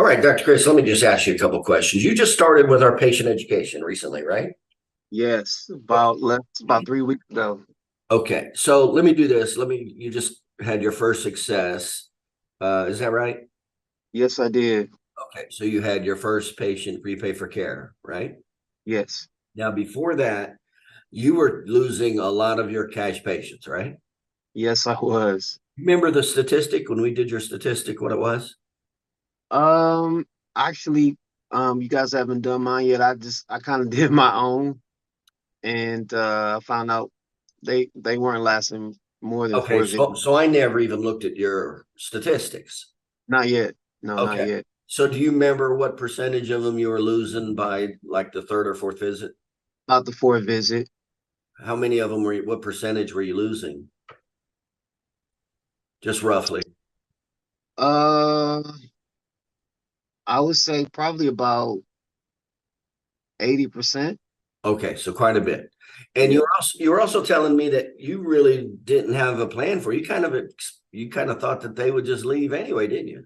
All right, Dr. Chris, let me just ask you a couple questions. You just started with our patient education recently, right? Yes, Okay. about 3 weeks ago. Okay. So let me do this. You just had your first success. Is that right? Yes, I did. Okay. So you had your first patient prepay for care, right? Yes. Now, before that, you were losing a lot of your cash patients, right? Yes, I was. Remember the statistic when we did your statistic, what it was? Um, actually, you guys haven't done mine yet. I kind of did my own, and I found out they weren't lasting more than Okay. four So, visits. so I never even looked at your statistics. Not yet. No, not Okay. yet. So do you remember what percentage of them you were losing by like the third or fourth visit? About the fourth visit. How many of them what percentage were you losing? Just roughly. Uh, I would say probably about 80%. Okay, so quite a bit. And Yeah. you were also telling me that you really didn't have a plan for it. You kind of thought that they would just leave anyway, didn't you?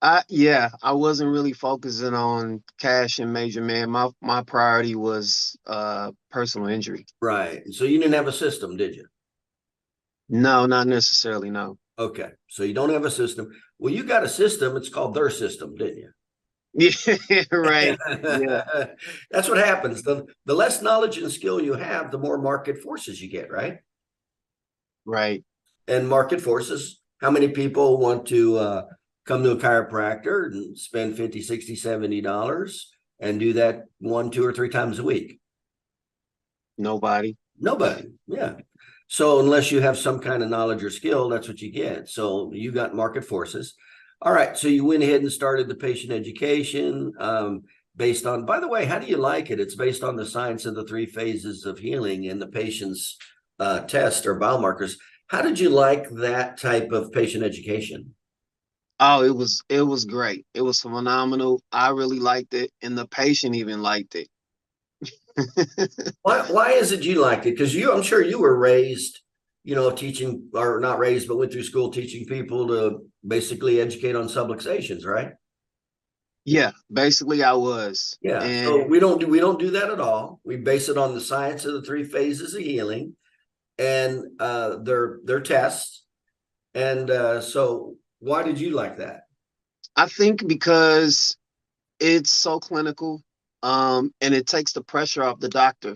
I wasn't really focusing on cash and major man. My priority was personal injury. Right. So you didn't have a system, did you? No, not necessarily, no. Okay. So you don't have a system. Well, you got a system. It's called their system, didn't you? Yeah, right. Yeah, That's what happens. The less knowledge and skill you have, the more market forces you get, right? right. And market forces, how many people want to come to a chiropractor and spend 50, 60, $70 and do that one, two, or three times a week? Nobody. Nobody. Yeah. So unless you have some kind of knowledge or skill, that's what you get. So you got market forces. All right. So you went ahead and started the patient education based on, by the way, how do you like it? It's based on the science of the three phases of healing and the patient's test or biomarkers. How did you like that type of patient education? Oh, it was great. It was phenomenal. I really liked it, and the patient even liked it. Why is it you liked it? Because I'm sure you were raised, teaching or not raised, but went through school teaching people to basically educate on subluxations, right? Yeah, basically I was. Yeah. So And we don't do that at all. We base it on the science of the three phases of healing and their tests. And so why did you like that? I think because it's so clinical, and it takes the pressure off the doctor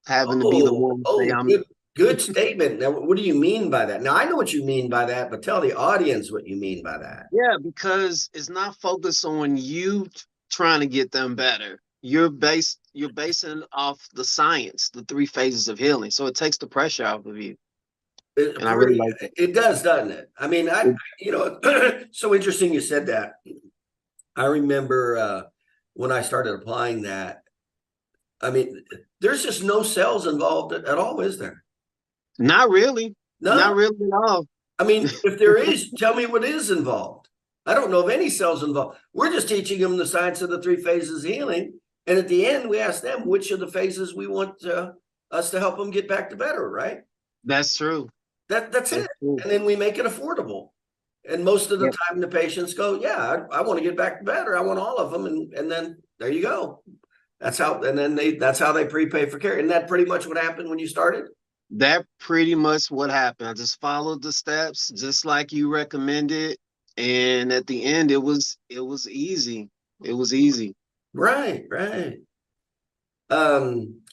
having to be the Oh, one to say oh, I'm good statement. Now, what do you mean by that? Now, I know what you mean by that, but tell the audience what you mean by that. Yeah, because it's not focused on you trying to get them better. You're basing off the science, the three phases of healing. So it takes the pressure off of you. It And I really pretty, like it does, doesn't it? I mean, it. so interesting you said that. I remember when I started applying that. I mean, there's just no cells involved at all, is there? Not really. Not No. really at all. I mean, if there is, tell me what is involved. I don't know of any cells involved. We're just teaching them the science of the three phases of healing. And at the end, we ask them which of the phases we want us to help them get back to better, right? That's true. That's That's it. true. And then we make it affordable. And most of the Yeah. time, the patients go, "Yeah, I want to get back to better. I want all of them." And then there you go. That's how they prepay for care. Isn't that pretty much what happened when you started? That pretty much what happened. I just followed the steps just like you recommended. And at the end it was easy. It was easy. Right, right.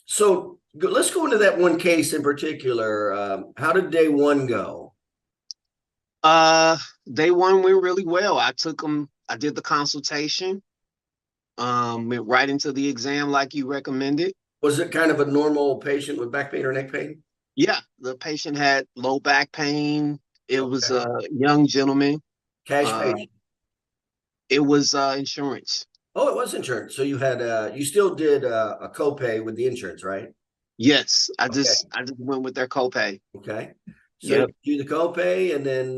So let's go into that one case in particular. How did day one go? Uh, Day one went really well. I did the consultation, went right into the exam like you recommended. Was it kind of a normal patient with back pain or neck pain? Yeah, the patient had low back pain. It was Okay. a young gentleman. Cash Uh, patient. it was insurance. Oh, it was insurance. So you still did a copay with the insurance, right? Yes, I Okay. just I just went with their copay. Okay. So you Yep. do the copay and then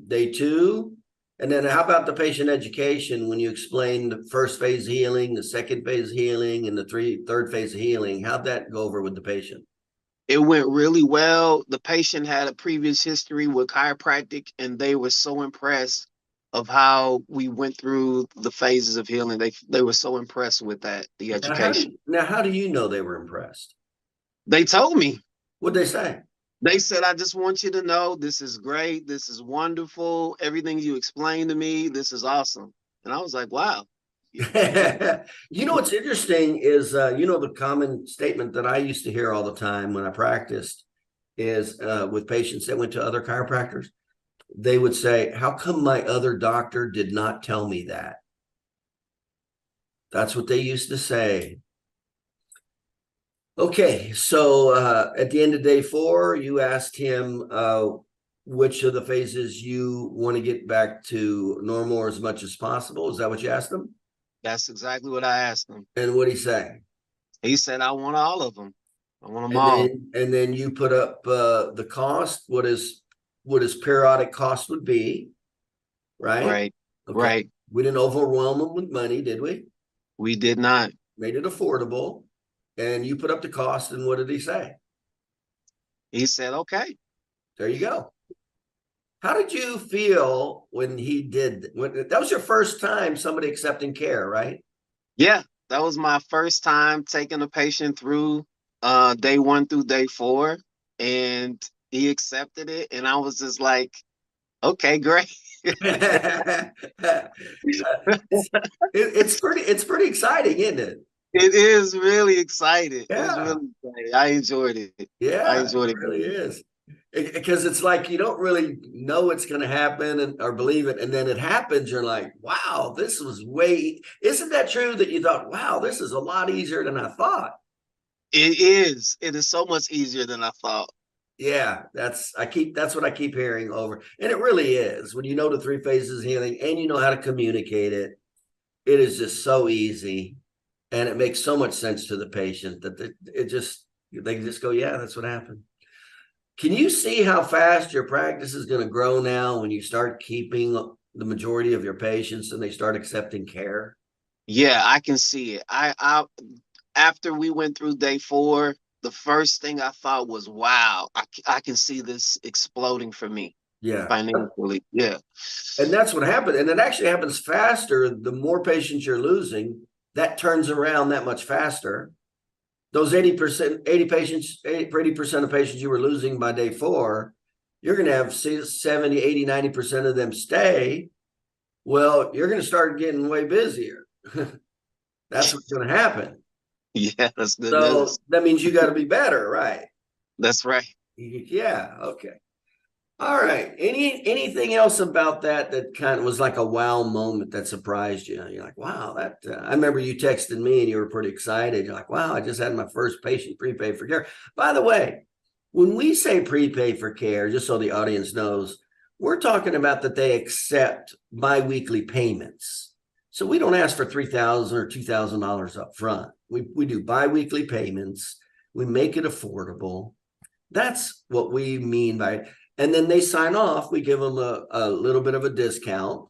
day two. And then how about the patient education when you explain the first phase of healing, the second phase of healing, and the third phase of healing? How'd that go over with the patient? It went really well. The patient had a previous history with chiropractic, and they were so impressed. of how we went through the phases of healing. They were so impressed with that, the education. Now how do you know they were impressed? They told me. What'd they say? They said, I just want you to know this is great. This is wonderful. Everything you explained to me, this is awesome. And I was like, wow. You know what's interesting is the common statement that I used to hear all the time when I practiced is with patients that went to other chiropractors. They would say, how come my other doctor did not tell me that? That's what they used to say. Okay, so at the end of day 4, you asked him which of the phases you want to get back to normal or as much as possible. Is that what you asked him? That's exactly what I asked him. And what did he say? He said, I want all of them. I want them all. And then you put up the cost, what his periodic cost would be, right? Right. Okay. Right. We didn't overwhelm him with money, did we? We did not. Made it affordable. And you put up the cost, and what did he say? He said, okay. There you go. How did you feel when he did? That was your first time somebody accepting care, right? Yeah, that was my first time taking a patient through day 1 through day 4, and he accepted it, and I was just like, okay, great. It's pretty exciting, isn't it? It is really exciting. It's Yeah. really exciting. I enjoyed it. I Yeah, enjoyed it it. really is. Because it's like you don't really know it's going to happen or believe it, and then it happens. You're like, "Wow, this was way." Isn't that true that you thought, "Wow, this is a lot easier than I thought"? It is. It is so much easier than I thought. Yeah, that's what I keep hearing over, and it really is. When you know the 3 phases of healing and you know how to communicate it, it is just so easy, and it makes so much sense to the patient that they just go, "Yeah, that's what happened." Can you see how fast your practice is going to grow now when you start keeping the majority of your patients and they start accepting care? Yeah, I can see it. I after we went through day 4, the first thing I thought was, wow, I can see this exploding for me Yeah. financially. Yeah. And that's what happened. And it actually happens faster. The more patients you're losing, that turns around that much faster. Those 80%, 80 patients, 80% of patients you were losing by day 4, you're going to have 70, 80, 90% of them stay. Well, you're going to start getting way busier. That's what's going to happen. Yeah, that's good So news. that means you got to be better, right? That's right. Yeah. Okay. All right. Anything else about that kind of was like a wow moment that surprised you? You're like, wow, that. I remember you texted me and you were pretty excited. You're like, wow, I just had my first patient prepay for care. By the way, when we say prepay for care, just so the audience knows, we're talking about that they accept biweekly payments. So we don't ask for $3,000 or $2,000 up front. We do biweekly payments. We make it affordable. That's what we mean by it. And then they sign off. We give them a little bit of a discount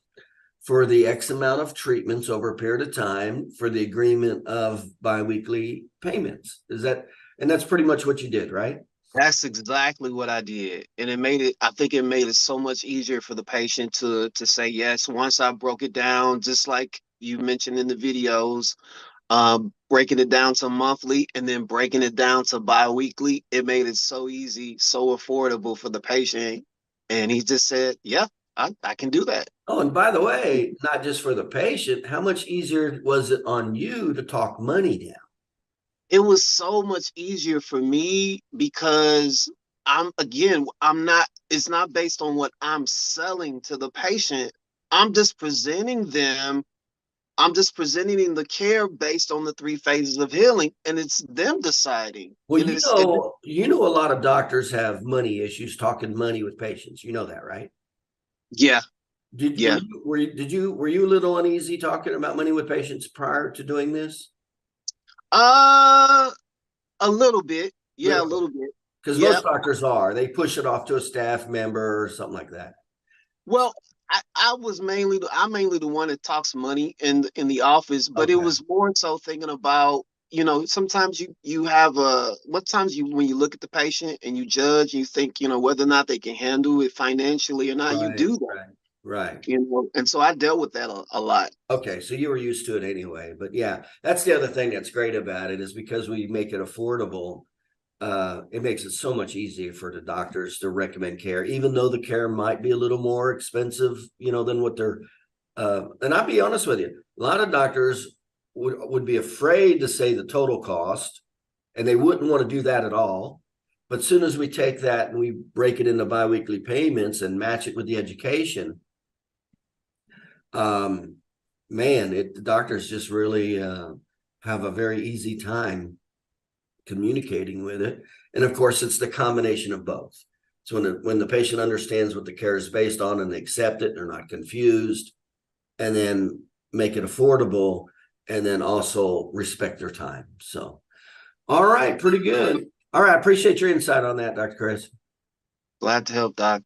for the X amount of treatments over a period of time for the agreement of biweekly payments. And that's pretty much what you did, right? That's exactly what I did. And I think it made it so much easier for the patient to say yes. Once I broke it down, just like you mentioned in the videos, breaking it down to monthly and then breaking it down to biweekly, it made it so easy, so affordable for the patient. And he just said, yeah, I can do that. Oh, and by the way, not just for the patient, how much easier was it on you to talk money down? It was so much easier for me because it's not based on what I'm selling to the patient. I'm just presenting them, I'm just presenting the care based on the 3 phases of healing, and it's them deciding. Well, And you know, a lot of doctors have money issues talking money with patients. You know that, right? yeah, Did yeah. were you a little uneasy talking about money with patients prior to doing this? Uh, a little bit. Yeah, a Really? little bit. Because Yeah. most doctors are. They push it off to a staff member or something like that. Well, I'm mainly the one that talks money in the office, but it Okay. was more so thinking about, sometimes you have what times you when you look at the patient and you judge, you think, whether or not they can handle it financially or not, you Right, do that. right. Right. And so I dealt with that a lot. Okay, so you were used to it anyway. But yeah, that's the other thing that's great about it is because we make it affordable, it makes it so much easier for the doctors to recommend care, even though the care might be a little more expensive, than what they're and I'll be honest with you, a lot of doctors would be afraid to say the total cost, and they wouldn't want to do that at all. But as soon as we take that and we break it into biweekly payments and match it with the education, um, man, the doctors just really have a very easy time communicating with it. And of course, it's the combination of both. So when the patient understands what the care is based on and they accept it, they're not confused, and then make it affordable, and then also respect their time. So, all right, pretty good. All right, I appreciate your insight on that, Dr. Chris. Glad to help, Doc.